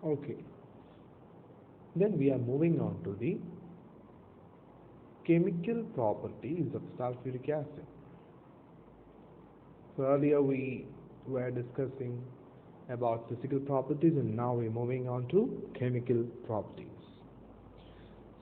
Okay, then we are moving on to the chemical properties of sulfuric acid. So earlier we were discussing about physical properties, and now we're moving on to chemical properties.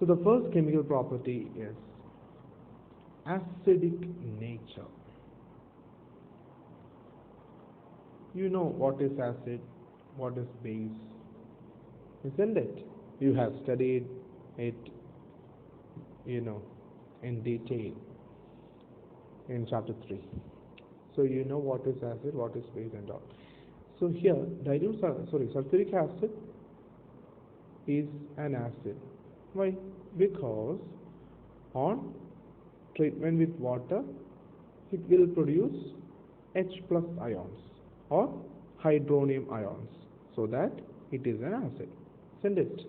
So the first chemical property is acidic nature. You know what is acid, what is base, isn't it? You have studied it, you know, in detail in chapter 3. So you know what is acid, what is base and all. So here sulfuric acid is an acid. Why? Because on treatment with water it will produce H plus ions or hydronium ions, so that it is an acid, isn't it?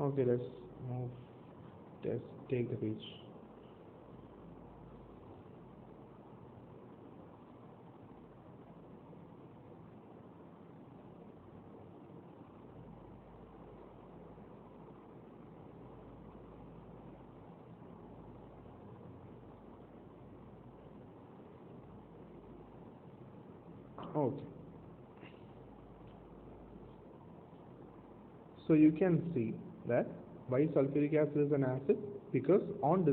Okay, let's move. Let's take the page. Okay, so you can see that why sulfuric acid is an acid, because on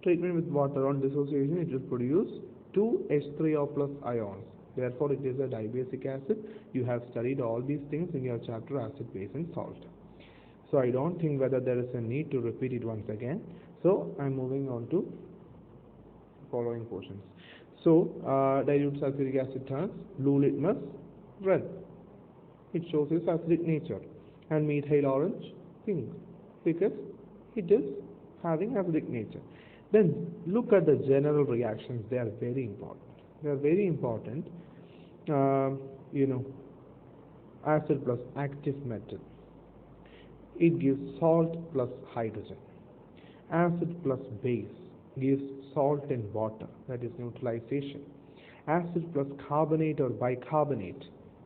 treatment with water, on dissociation it will produce two H3O plus ions, therefore it is a dibasic acid. You have studied all these things in your chapter acid, base and salt, so I don't think whether there is a need to repeat it once again. So I'm moving on to following portions. So dilute sulfuric acid turns blue litmus red. It shows its acidic nature. And methyl orange pink, because it is having acidic nature. Then look at the general reactions. They are very important. They are very important. You know, acid plus active metal. It gives salt plus hydrogen. Acid plus base gives salt and water, that is neutralization. Acid plus carbonate or bicarbonate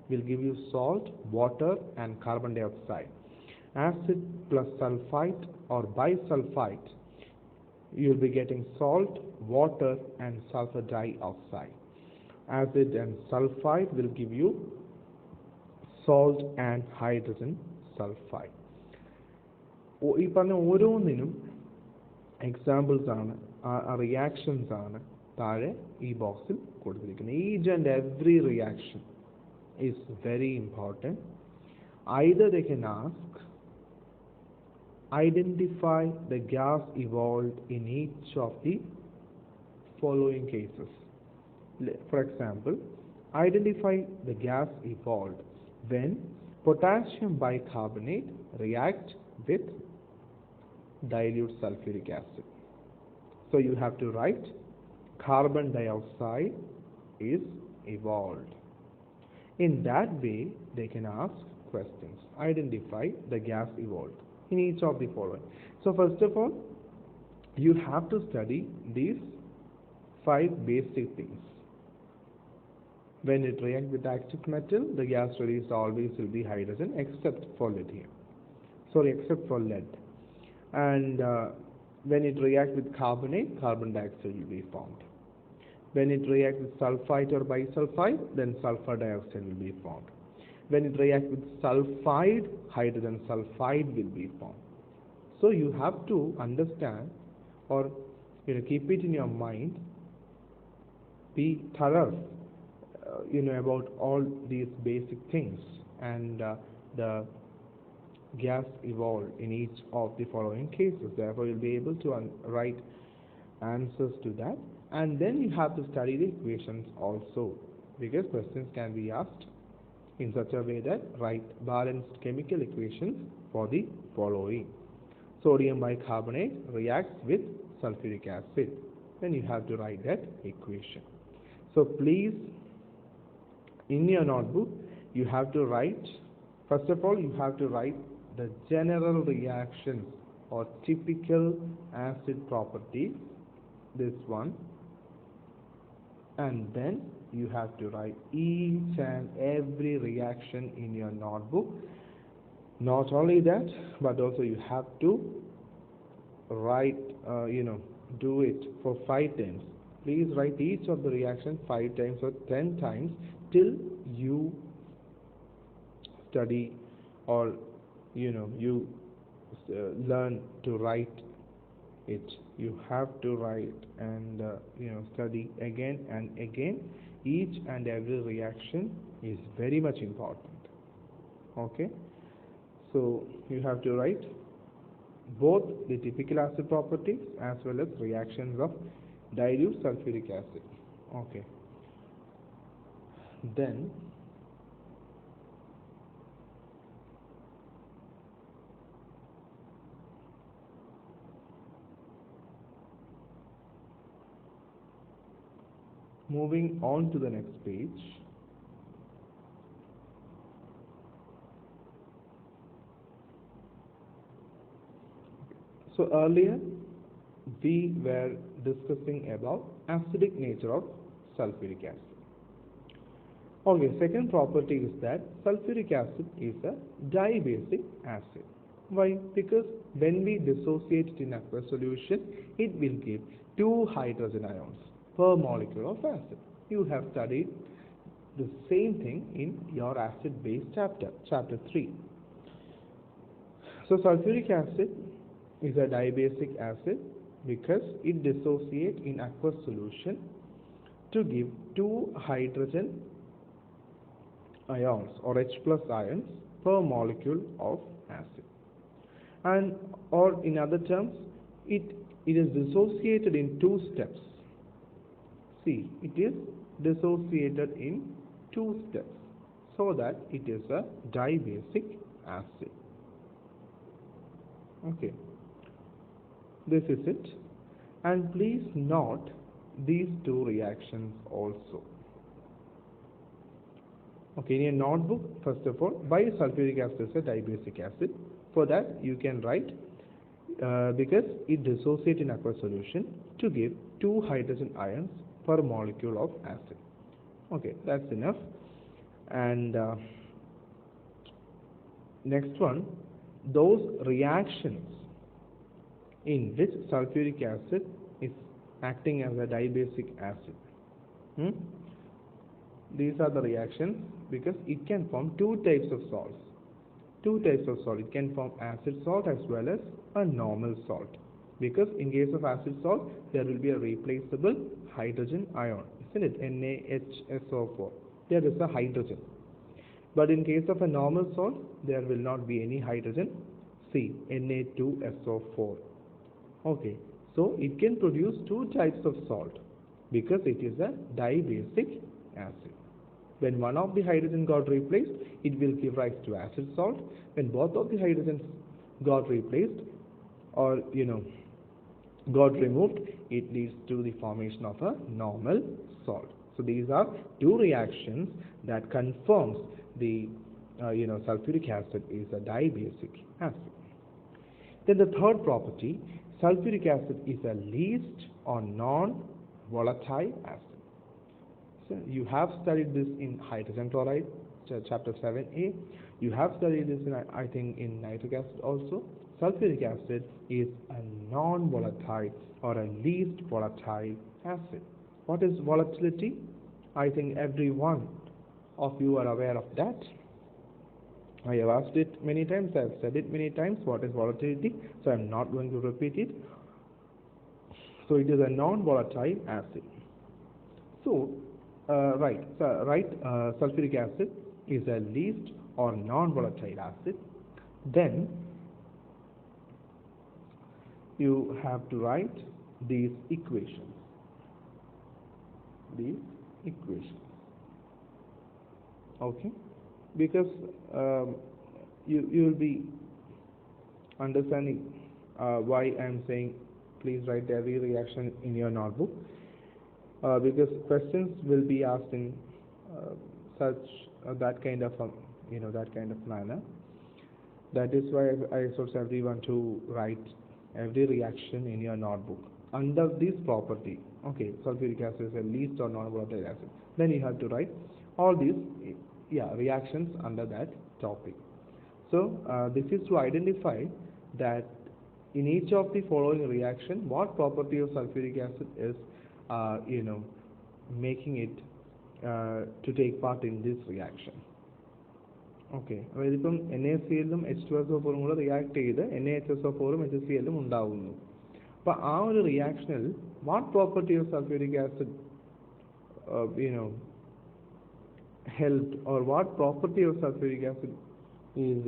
will give you salt, water and carbon dioxide. Acid plus sulfite or bisulfite, you will be getting salt, water and sulfur dioxide. Acid and sulfite will give you salt and hydrogen sulfide. ഈ പറഞ്ഞ ഓരോന്നിനും examples ആണ്, reactions ആണ് താഴെ ഈ ബോക്സിൽ കൊടുത്തിരിക്കുന്നത്. Each and every reaction is very important. Either they can ask, identify the gas evolved in each of the following cases. For example, identify the gas evolved when potassium bicarbonate react with dilute sulfuric acid. So you have to write carbon dioxide is evolved. In that way, they can ask questions. Identify the gas evolved in each of the following. So first of all, you have to study these 5 basic things. When it reacts with active metal, the gas released always will be hydrogen, except for lithium. Except for lead. And when it reacts with carbonate, carbon dioxide will be formed. When it reacts with sulfite or bisulfite, then sulfur dioxide will be formed. When it reacts with sulfide, hydrogen sulfide will be formed. So you have to understand, or keep it in your mind, be thorough about all these basic things, and the gas evolved in each of the following cases. Therefore you'll be able to write answers to that. And then you have to study the equations also, because questions can be asked in such a way that write balanced chemical equations for the following. Sodium bicarbonate reacts with sulfuric acid. Then you have to write that equation. So please, in your notebook, you have to write, first of all, you have to write the general reactions or typical acid properties, this one. And then you have to write each and every reaction in your notebook. Not only that, but also you have to write, do it for 5 times. Please write each of the reactions 5 times or 10 times till you study, or you learn to write it. You have to write and study again and again. Each and every reaction is very much important. Okay, so you have to write both the typical acid properties as well as reactions of dilute sulfuric acid. Okay, then moving on to the next page. So earlier we were discussing about acidic nature of sulfuric acid. Okay, second property is that sulfuric acid is a dibasic acid. Why? Because when we dissociate it in aqueous solution, it will give 2 hydrogen ions per molecule of acid. You have studied the same thing in your acid-base chapter 3. So sulfuric acid is a dibasic acid because it dissociates in aqueous solution to give 2 hydrogen ions or H plus ions per molecule of acid. And or in other terms, it is dissociated in 2 steps. See, it is dissociated in 2 steps, so that it is a dibasic acid. Okay, this is it. And please note these 2 reactions also. Okay, in your notebook, first of all, why sulfuric acid is a dibasic acid? For that, you can write because it dissociates in aqueous solution to give 2 hydrogen ions per molecule of acid. Okay, that's enough. And next one, those reactions in which sulfuric acid is acting as a dibasic acid. These are the reactions because it can form 2 types of salts. 2 types of salt. It can form acid salt as well as a normal salt. Because in case of acid salt, there will be a replaceable hydrogen ion, isn't it? NaHSO4. There is a hydrogen. But in case of a normal salt, there will not be any hydrogen. See, Na2SO4. Okay, so it can produce 2 types of salt because it is a dibasic acid. When one of the hydrogen got replaced, it will give rise to acid salt. When both of the hydrogens got replaced or got removed, it leads to the formation of a normal salt. So these are 2 reactions that confirms the sulfuric acid is a dibasic acid. Then the third property, sulfuric acid is a least or non-volatile acid. So you have studied this in hydrogen chloride, chapter 7a. You have studied this in, I think, in nitric acid also. Sulfuric acid is a non-volatile or a least volatile acid. What is volatility? I think every one of you are aware of that. I have asked it many times, I have said it many times, what is volatility, so I am not going to repeat it. So it is a non-volatile acid. So, sulfuric acid is a least or non-volatile acid. Then you have to write these equations. Okay, because you will be understanding why I am saying please write every reaction in your notebook, because questions will be asked in that kind of manner. That is why I exhort everyone to write every reaction in your notebook under this property. Okay, sulfuric acid is a least or non-volatile acid. Then you have to write all these reactions under that topic. So this is to identify that in each of the following reaction, what property of sulfuric acid is making it to take part in this reaction. Okay, അതായത് ഇപ്പം NaCl-ഉം H2SO4 കൂടെ react ചെയ്ത് NaHSO4-ഉം HCl-ഉം ഉണ്ടാവുന്നു. അപ്പോൾ ആ ഒരു റിയാക്ഷനിൽ what property of sulphuric acid helped, or what property of sulfuric acid is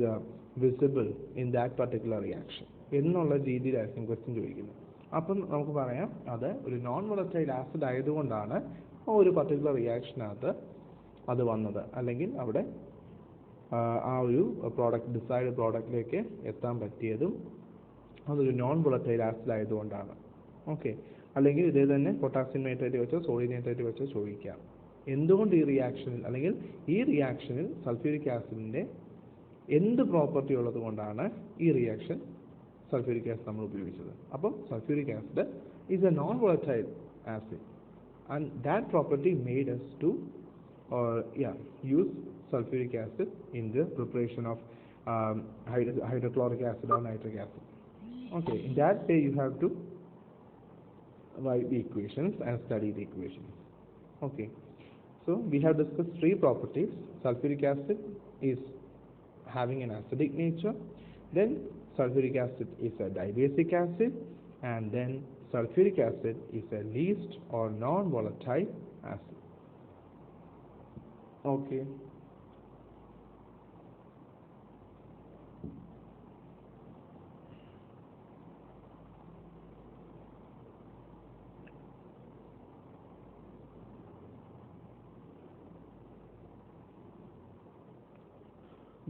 visible in that particular reaction എന്നുള്ള രീതിയിലായിരിക്കും ക്വസ്റ്റ്യൻ ചോദിക്കുന്നത്. അപ്പം നമുക്ക് പറയാം അത് ഒരു നോൺ വോളറ്റൈൽ ആസിഡ് ആയതുകൊണ്ടാണ് ഒരു പർട്ടിക്കുലർ റിയാക്ഷനകത്ത് അത് വന്നത്, അല്ലെങ്കിൽ അവിടെ ആ ഒരു ഡിസൈഡ് പ്രോഡക്റ്റിലേക്ക് എത്താൻ പറ്റിയതും അതൊരു നോൺ വോളറ്റൈൽ ആസിഡ് ആയതുകൊണ്ടാണ്. ഓക്കെ, അല്ലെങ്കിൽ ഇതേ തന്നെ പൊട്ടാസ്യം നൈട്രേറ്റ് വെച്ചോ സോഡിയം നൈട്രേറ്റ് വെച്ചോ ചോദിക്കാം എന്തുകൊണ്ട് ഈ റിയാക്ഷനിൽ, അല്ലെങ്കിൽ ഈ റിയാക്ഷനിൽ സൾഫ്യൂരിക് ആസിഡിൻ്റെ എന്ത് പ്രോപ്പർട്ടി ഉള്ളത് കൊണ്ടാണ് ഈ റിയാക്ഷൻ സൾഫ്യൂരിക് ആസിഡ് നമ്മൾ ഉപയോഗിച്ചത്. അപ്പം sulphuric acid is A non volatile acid and that property made us to use sulfuric acid in the preparation of hydrochloric acid or nitric acid. Okay, in that way you have to write the equations and study the equations. Okay, so we have discussed three properties. Sulfuric acid is having an acidic nature, then sulfuric acid is a dibasic acid, and then sulfuric acid is a least or non-volatile acid. Okay.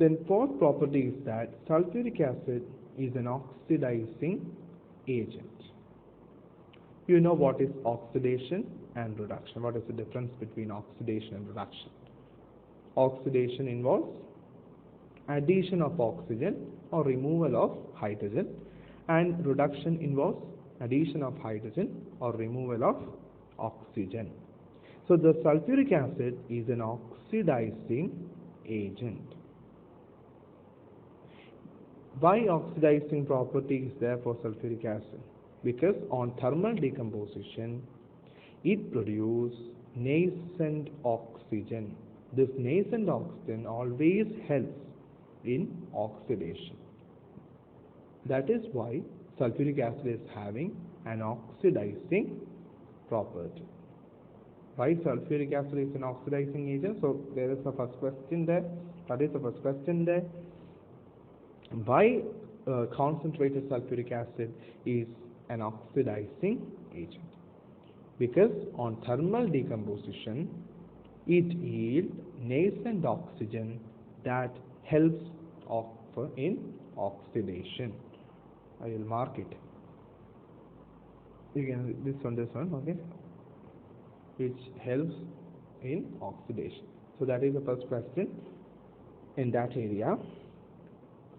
Then fourth property is that sulfuric acid is an oxidizing agent. You know what is oxidation and reduction. What is the difference between oxidation and reduction? Oxidation involves addition of oxygen or removal of hydrogen, and reduction involves addition of hydrogen or removal of oxygen. So the sulfuric acid is an oxidizing agent. Why oxidizing property is there for sulfuric acid? Because on thermal decomposition it produces nascent oxygen. This nascent oxygen always helps in oxidation. That is why sulfuric acid is having an oxidizing property. Why sulfuric acid is an oxidizing agent? So there is the first question there. That is the first question there. Why concentrated sulfuric acid is an oxidizing agent? Because on thermal decomposition it yields nascent oxygen that helps in oxidation. I will mark it. You can this one, okay, which helps in oxidation. So that is the first question in that area.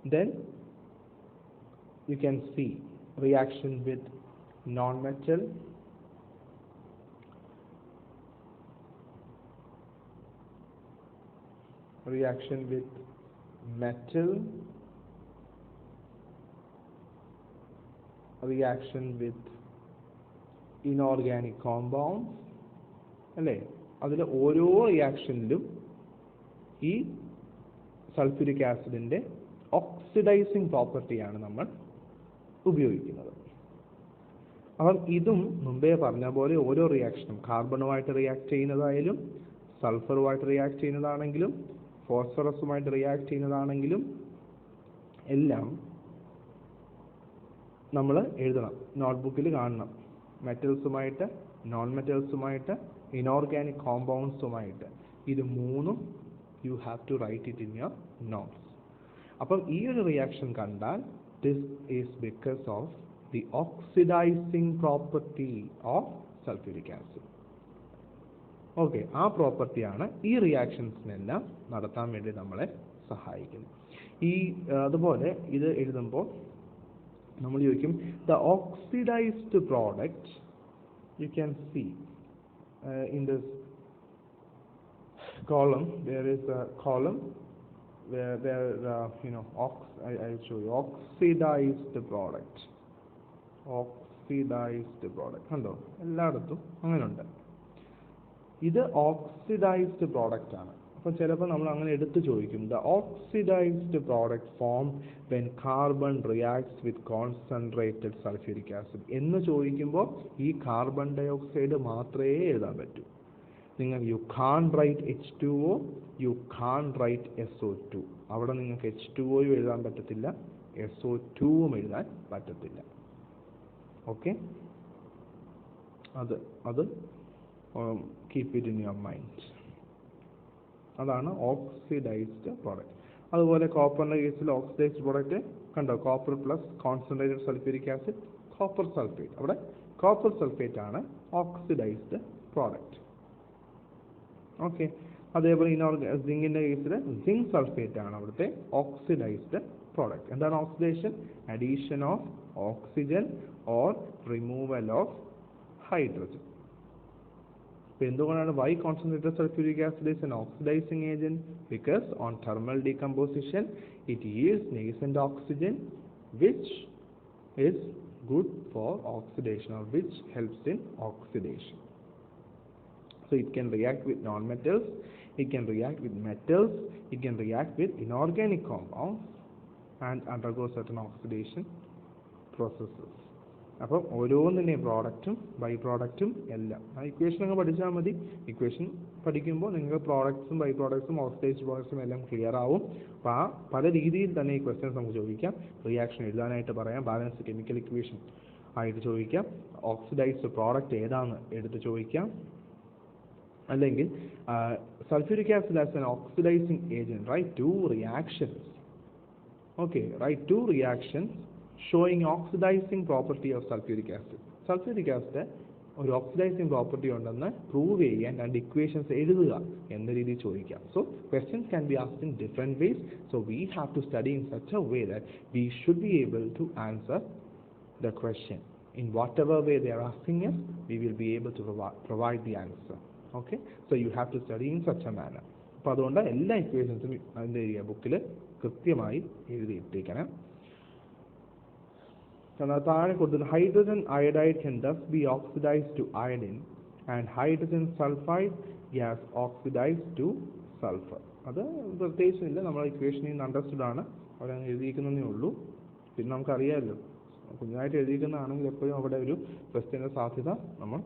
Then you can see reaction with non-metal, reaction with metal, reaction with inorganic compounds, അല്ലേ? അതിൽ ഓരോ റിയാക്ഷനിലും ഈ sulphuric ആസിഡിൻ്റെ oxidising പ്രോപ്പർട്ടിയാണ് നമ്മൾ ഉപയോഗിക്കുന്നത്. അപ്പം ഇതും മുമ്പേ പറഞ്ഞ പോലെ ഓരോ റിയാക്ഷനും കാർബണുമായിട്ട് റിയാക്ട് ചെയ്യുന്നതായാലും സൾഫറുമായിട്ട് റിയാക്ട് ചെയ്യുന്നതാണെങ്കിലും ഫോസ്ഫറസുമായിട്ട് റിയാക്ട് ചെയ്യുന്നതാണെങ്കിലും എല്ലാം നമ്മൾ എഴുതണം, നോട്ട്ബുക്കിൽ കാണണം. മെറ്റൽസുമായിട്ട്, നോൺ മെറ്റൽസുമായിട്ട്, ഇനോർഗാനിക് കോമ്പൗണ്ട്സുമായിട്ട്, ഇത് മൂന്നും you have to write it in your notes. അപ്പം ഈ ഒരു റിയാക്ഷൻ കണ്ടാൽ this is because of the oxidising property of sulphuric acid. Okay, ആ പ്രോപ്പർട്ടിയാണ് ഈ റിയാക്ഷൻസിനെല്ലാം നടത്താൻ വേണ്ടി നമ്മളെ സഹായിക്കുന്നത്. അതുപോലെ ഇത് എഴുതുമ്പോൾ നമ്മൾ ചോദിക്കും the oxidised product you can see in this column there is a column where I'll show you oxidized product. Oxidised product കണ്ടോ, എല്ലായിടത്തും അങ്ങനെ ഉണ്ട്. ഇത് ഓക്സിഡൈസ്ഡ് പ്രോഡക്റ്റ് ആണ്. അപ്പോൾ ചിലപ്പോൾ നമ്മൾ അങ്ങനെ എടുത്തു ചോദിക്കും, the oxidised product form when carbon reacts with concentrated sulphuric acid എന്ന് ചോദിക്കുമ്പോൾ ഈ കാർബൺ ഡൈ ഓക്സൈഡ് മാത്രമേ എഴുതാൻ പറ്റൂ. നിങ്ങൾക്ക് യു കാൺ റൈറ്റ് H2O, യു കാൺ റൈറ്റ് SO2. അവിടെ നിങ്ങൾക്ക് H2O എഴുതാൻ പറ്റത്തില്ല, SO2 എഴുതാൻ പറ്റത്തില്ല. ഓക്കെ, അത് keep it in your mind. അതാണ് ഓക്സിഡൈസ്ഡ് പ്രോഡക്റ്റ്. അതുപോലെ കോപ്പറിൻ്റെ കേസിൽ ഓക്സിഡൈസ്ഡ് പ്രോഡക്റ്റ് കണ്ടോ, copper plus concentrated sulphuric acid, copper sulphate. അവിടെ കോപ്പർ സൾഫേറ്റ് ആണ് ഓക്സിഡൈസ്ഡ് പ്രോഡക്റ്റ്. ഓക്കെ, അതേപോലെ സിങ്കിൻ്റെ കേസിൽ സിങ്ക് സൾഫേറ്റ് ആണ് അവിടുത്തെ ഓക്സിഡൈസ്ഡ് പ്രോഡക്റ്റ്. എന്താണ് oxidation? Addition of oxygen or removal of hydrogen. അപ്പോൾ എന്തുകൊണ്ടാണ് why concentrated sulphuric acid is an oxidizing agent? Because on thermal decomposition it yields nascent oxygen which is good for oxidation or which helps in oxidation. So it can react with non-metals, it can react with metals, it can react with inorganic compounds and undergo certain oxidation processes. അപ്പം ഓരോന്നിൻ്റെയും പ്രോഡക്റ്റും by പ്രോഡക്റ്റും എല്ലാം ആ equation അങ്ങ് പഠിച്ചാൽ മതി. Equation പഠിക്കുമ്പോൾ നിങ്ങൾക്ക് പ്രോഡക്ട്സും by പ്രോഡക്ട്സും oxidised പ്രോഡക്ട്സും എല്ലാം ക്ലിയർ ആവും. അപ്പോൾ ആ പല രീതിയിൽ തന്നെ ഈ ക്വസ്റ്റ്യൻസ് നമുക്ക് ചോദിക്കാം. റിയാക്ഷൻ എഴുതാനായിട്ട് പറയാം, ബാലൻസ് കെമിക്കൽ ഇക്വേഷൻ ആയിട്ട് ചോദിക്കാം, ഓക്സിഡൈസ്ഡ് പ്രോഡക്റ്റ് ഏതാണെന്ന് എടുത്ത് ചോദിക്കാം, അല്ലെങ്കിൽ sulfuric acid as an oxidizing agent, write two reactions. Okay, write two reactions showing oxidizing property of sulfuric acid. Sulfuric acid ഒരു ഓക്സിഡൈസിങ് പ്രോപ്പർട്ടി ഉണ്ടെന്ന് പ്രൂവ് ചെയ്യാൻ രണ്ട് ഇക്വേഷൻസ് എഴുതുക എന്ന രീതിയിൽ ചോദിക്കാം. So questions can be asked in different ways. So we have to study in such a way that we should be able to answer the question. In whatever way they are asking us, we will be able to provide the answer. Okay, so you have to study in such a manner. അപ്പോൾ അതുകൊണ്ട് എല്ലാ ഇക്വേഷൻസും അതിൻ്റെ ബുക്കിൽ കൃത്യമായി എഴുതിയിട്ടേക്കണം. താഴെ കൊടുത്തത് hydrogen iodide can thus be oxidized to iodine and hydrogen sulfide gas oxidized to sulfur. അത് പ്രത്യേകിച്ചില്ല, നമ്മുടെ ഇക്വേഷനിൽ നിന്ന് അണ്ടർസ്റ്റുഡ് ആണ്, അവിടെ എഴുതിയിരിക്കുന്നതേ ഉള്ളൂ. പിന്നെ നമുക്കറിയാമല്ലോ, കുഞ്ഞായിട്ട് എഴുതിയിരിക്കുന്നതാണെങ്കിൽ എപ്പോഴും അവിടെ ഒരു ക്വസ്റ്റ്യൻ്റെ സാധ്യത നമ്മൾ